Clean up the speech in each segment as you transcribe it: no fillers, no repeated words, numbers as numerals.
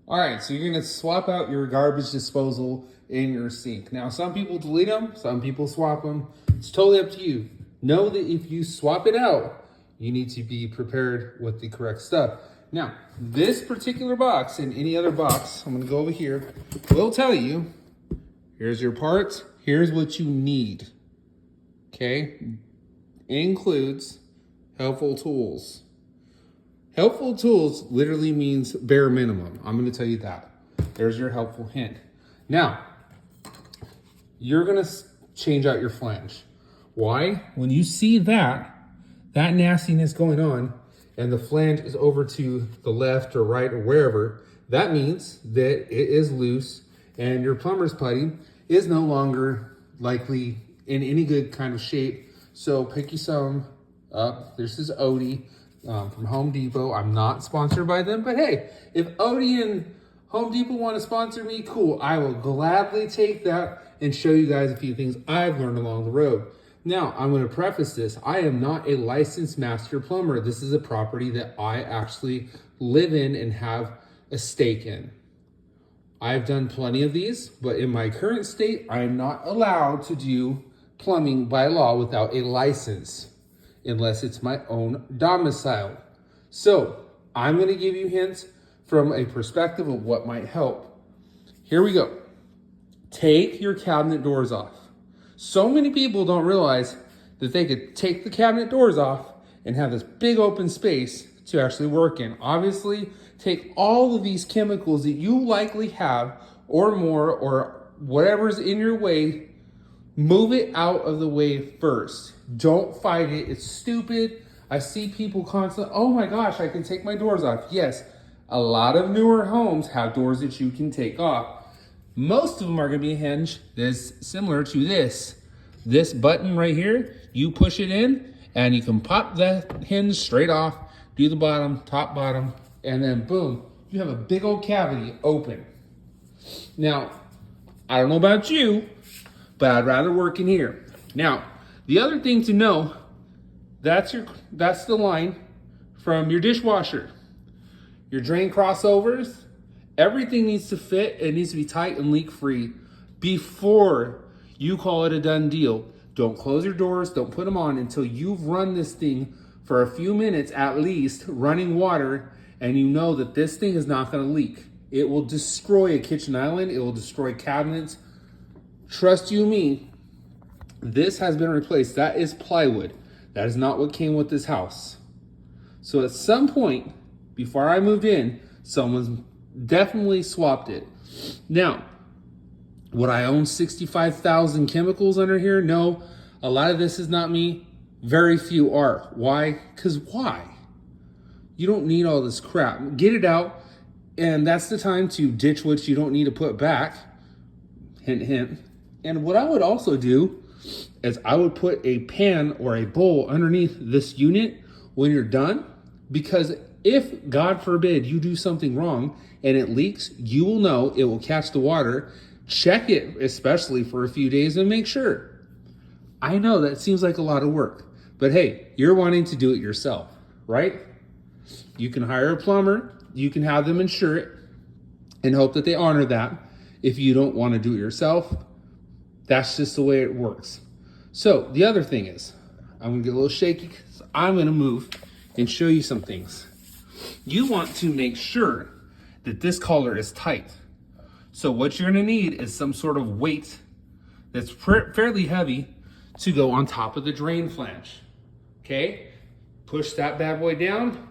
All right, so you're gonna swap out your garbage disposal in your sink. Now, some people delete them, some people swap them. It's totally up to you. Know that if you swap it out, you need to be prepared with the correct stuff. Now, this particular box and any other box, I'm gonna go over here, will tell you, here's your parts, here's what you need, okay? It includes helpful tools. Helpful tools literally means bare minimum. I'm going to tell you that. There's your helpful hint. Now, you're going to change out your flange. Why? When you see that nastiness going on and the flange is over to the left or right or wherever, that means that it is loose and your plumber's putty is no longer likely in any good kind of shape. So pick you some up. This is Odie. From Home Depot. I'm not sponsored by them, but hey, if Odie and Home Depot want to sponsor me, cool. I will gladly take that and show you guys a few things I've learned along the road. Now, I'm going to preface this. I am not a licensed master plumber. This is a property that I actually live in and have a stake in. I've done plenty of these, but in my current state, I am not allowed to do plumbing by law without a license, unless it's my own domicile. So I'm gonna give you hints from a perspective of what might help. Here we go. Take your cabinet doors off. So many people don't realize that they could take the cabinet doors off and have this big open space to actually work in. Obviously, take all of these chemicals that you likely have or more or whatever's in your way. Move it out of the way first. Don't fight it. It's stupid. I see people constantly, oh my gosh, I can take my doors off. Yes, a lot of newer homes have doors that you can take off. Most of them are gonna be a hinge that's similar to this. This button right here, you push it in and you can pop that hinge straight off, do the bottom, top, bottom, and then boom, you have a big old cavity open. Now, I don't know about you, but I'd rather work in here. Now, the other thing to know, that's the line from your dishwasher. Your drain crossovers, everything needs to fit. It needs to be tight and leak free before you call it a done deal. Don't close your doors, don't put them on until you've run this thing for a few minutes at least, running water, and you know that this thing is not gonna leak. It will destroy a kitchen island, it will destroy cabinets. Trust you me, this has been replaced. That is plywood. That is not what came with this house. So at some point, before I moved in, someone's definitely swapped it. Now, would I own 65,000 chemicals under here? No, a lot of this is not me. Very few are. Why? Because why? You don't need all this crap. Get it out, and that's the time to ditch what you don't need to put back. Hint, hint. And what I would also do is I would put a pan or a bowl underneath this unit when you're done, because if, God forbid, you do something wrong and it leaks, you will know, it will catch the water. Check it, especially for a few days, and make sure. I know that seems like a lot of work, but hey, you're wanting to do it yourself, right? You can hire a plumber, you can have them insure it and hope that they honor that. If you don't want to do it yourself, that's just the way it works. So the other thing is, I'm gonna get a little shaky because I'm gonna move and show you some things. You want to make sure that this collar is tight. So what you're gonna need is some sort of weight that's fairly heavy to go on top of the drain flange. Okay? Push that bad boy down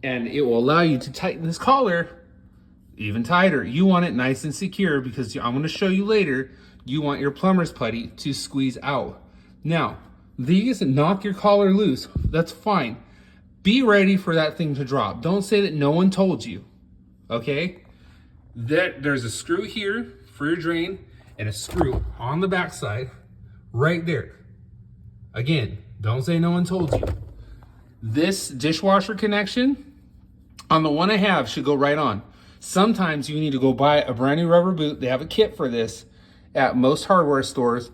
and it will allow you to tighten this collar even tighter. You want it nice and secure because I'm gonna show you later, you want your plumber's putty to squeeze out. Now, these knock your collar loose, that's fine. Be ready for that thing to drop. Don't say that no one told you, okay? There's a screw here for your drain and a screw on the backside right there. Again, don't say no one told you. This dishwasher connection on the one I have should go right on. Sometimes you need to go buy a brand new rubber boot. They have a kit for this at most hardware stores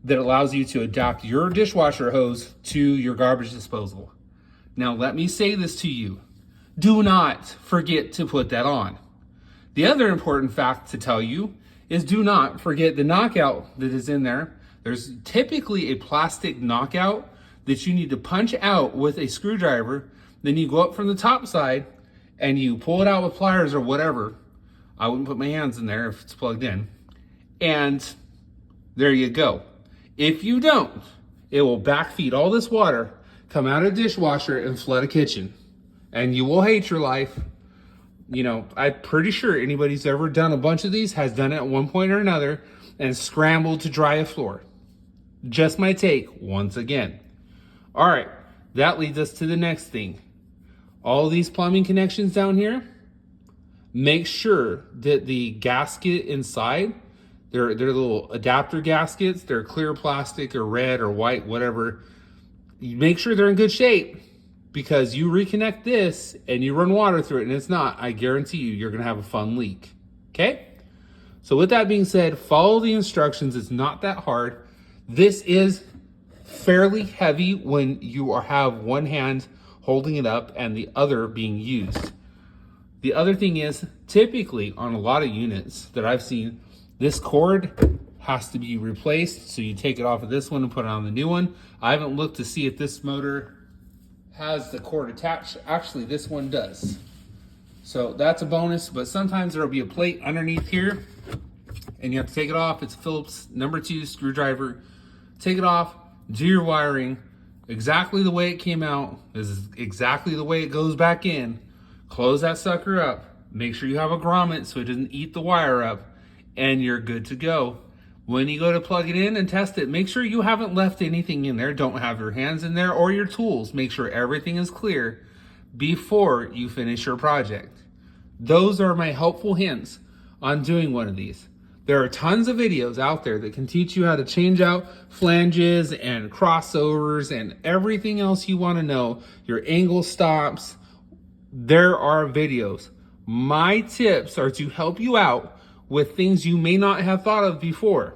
that allows you to adapt your dishwasher hose to your garbage disposal. Now, let me say this to you. Do not forget to put that on. The other important fact to tell you is do not forget the knockout that is in there. There's typically a plastic knockout that you need to punch out with a screwdriver. Then you go up from the top side and you pull it out with pliers or whatever. I wouldn't put my hands in there if it's plugged in. And there you go. If you don't, it will backfeed all this water, come out of the dishwasher and flood a kitchen. And you will hate your life. You know, I'm pretty sure anybody who's ever done a bunch of these has done it at one point or another and scrambled to dry a floor. Just my take once again. All right, that leads us to the next thing. All these plumbing connections down here, make sure that the gasket inside, they're little adapter gaskets, they're clear plastic or red or white, whatever. You make sure they're in good shape, because you reconnect this and you run water through it and it's not, I guarantee you're gonna have a fun leak, okay? So with that being said, follow the instructions. It's not that hard. This is fairly heavy when you have one hand holding it up and the other being used. The other thing is, typically on a lot of units that I've seen, this cord has to be replaced. So you take it off of this one and put it on the new one. I haven't looked to see if this motor has the cord attached. Actually, this one does. So that's a bonus, but sometimes there'll be a plate underneath here and you have to take it off. It's Phillips #2 screwdriver. Take it off, do your wiring exactly the way it came out. This is exactly the way it goes back in. Close that sucker up. Make sure you have a grommet so it doesn't eat the wire up, and you're good to go. When you go to plug it in and test it, make sure you haven't left anything in there. Don't have your hands in there or your tools. Make sure everything is clear before you finish your project. Those are my helpful hints on doing one of these. There are tons of videos out there that can teach you how to change out flanges and crossovers and everything else you want to know, your angle stops. There are videos. My tips are to help you out with things you may not have thought of before.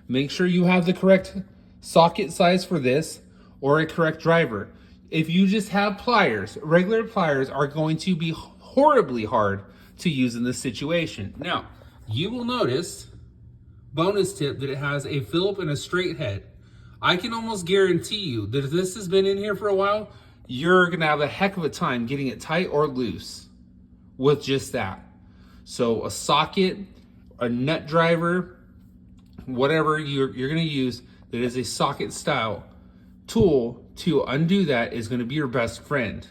Make sure you have the correct socket size for this or a correct driver. If you just have pliers, regular pliers are going to be horribly hard to use in this situation. Now, you will notice, bonus tip, that it has a Phillip and a straight head. I can almost guarantee you that if this has been in here for a while, you're gonna have a heck of a time getting it tight or loose with just that. So a socket, a nut driver, whatever you're gonna use that is a socket style tool to undo that is gonna be your best friend.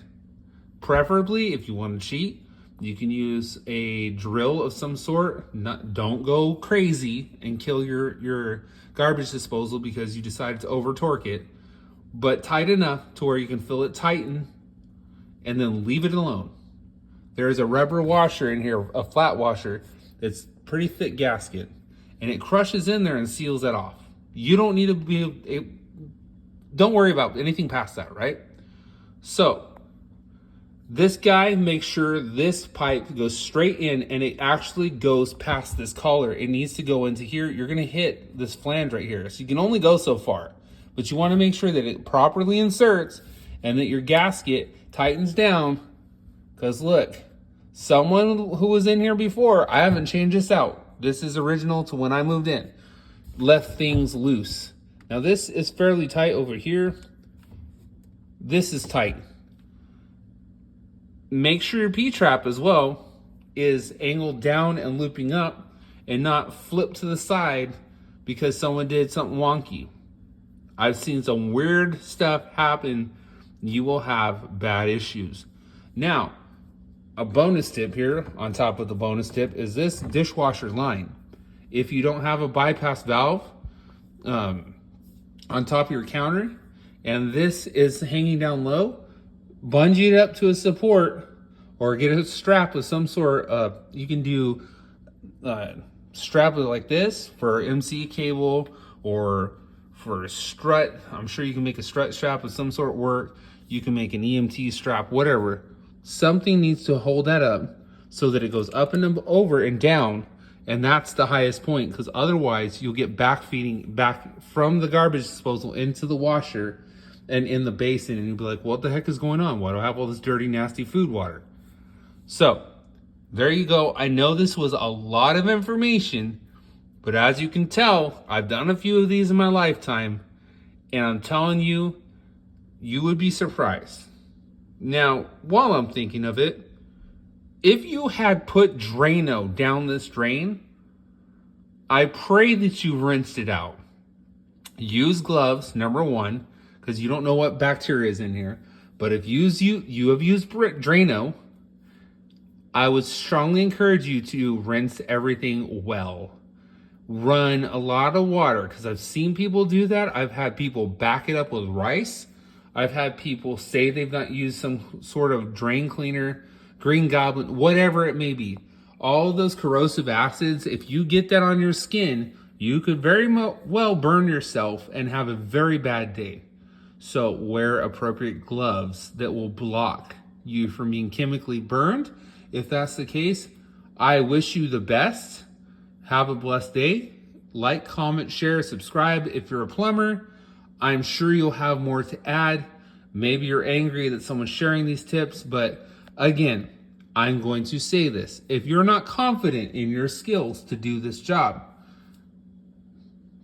Preferably, if you wanna cheat, you can use a drill of some sort. Don't go crazy and kill your garbage disposal because you decided to over torque it, but tight enough to where you can feel it tighten and then leave it alone. There is a rubber washer in here, a flat washer, that's pretty thick gasket, and it crushes in there and seals that off. You don't need to don't worry about anything past that, right? So, this guy makes sure this pipe goes straight in and it actually goes past this collar. It needs to go into here. You're gonna hit this flange right here. So you can only go so far, but you wanna make sure that it properly inserts and that your gasket tightens down. Because look, someone who was in here before, I haven't changed this out. This is original to when I moved in. Left things loose. Now this is fairly tight over here. This is tight. Make sure your P-trap as well is angled down and looping up and not flipped to the side because someone did something wonky. I've seen some weird stuff happen. You will have bad issues. Now, a bonus tip here on top of the bonus tip is this dishwasher line. If you don't have a bypass valve on top of your counter and this is hanging down low, bungee it up to a support or get a strap of some sort. You can do strap it like this for MC cable or for a strut. I'm sure you can make a strut strap of some sort work. You can make an EMT strap, whatever. Something needs to hold that up so that it goes up and over and down, and that's the highest point, because otherwise you'll get backfeeding back from the garbage disposal into the washer and in the basin, and you'll be like, what the heck is going on? Why do I have all this dirty, nasty food water? So There you go. I know this was a lot of information, but as you can tell, I've done a few of these in my lifetime, and I'm telling you, you would be surprised. Now, while I'm thinking of it, if you had put Drano down this drain, I pray that you rinsed it out. Use gloves, number one, because you don't know what bacteria is in here. But if you have used Drano, I would strongly encourage you to rinse everything well. Run a lot of water, because I've seen people do that. I've had people back it up with rice. I've had people say they've not used some sort of drain cleaner, Green Goblin, whatever it may be. All of those corrosive acids, if you get that on your skin, you could very well burn yourself and have a very bad day. So wear appropriate gloves that will block you from being chemically burned. If that's the case, I wish you the best. Have a blessed day. Like, comment, share, subscribe. If you're a plumber, I'm sure you'll have more to add. Maybe you're angry that someone's sharing these tips, but again, I'm going to say this. If you're not confident in your skills to do this job,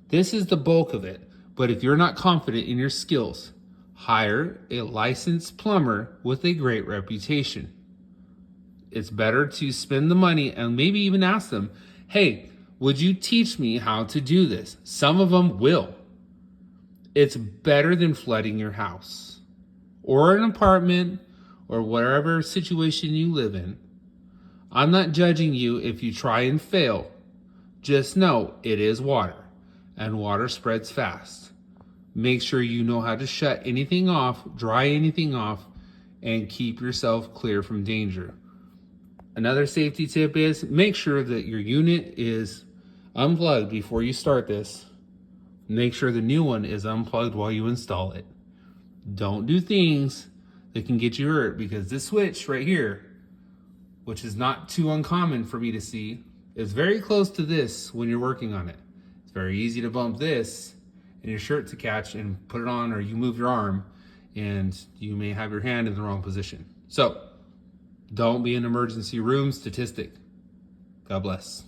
this is the bulk of it. But if you're not confident in your skills, hire a licensed plumber with a great reputation. It's better to spend the money and maybe even ask them, hey, would you teach me how to do this? Some of them will. It's better than flooding your house or an apartment or whatever situation you live in. I'm not judging you if you try and fail. Just know it is water, and water spreads fast. Make sure you know how to shut anything off, dry anything off, and keep yourself clear from danger. Another safety tip is make sure that your unit is unplugged before you start this. Make sure the new one is unplugged while you install it. Don't do things that can get you hurt, because this switch right here, which is not too uncommon for me to see, is very close to this when you're working on it. It's very easy to bump this in your shirt to catch and put it on, or you move your arm and you may have your hand in the wrong position. So don't be an emergency room statistic. God bless.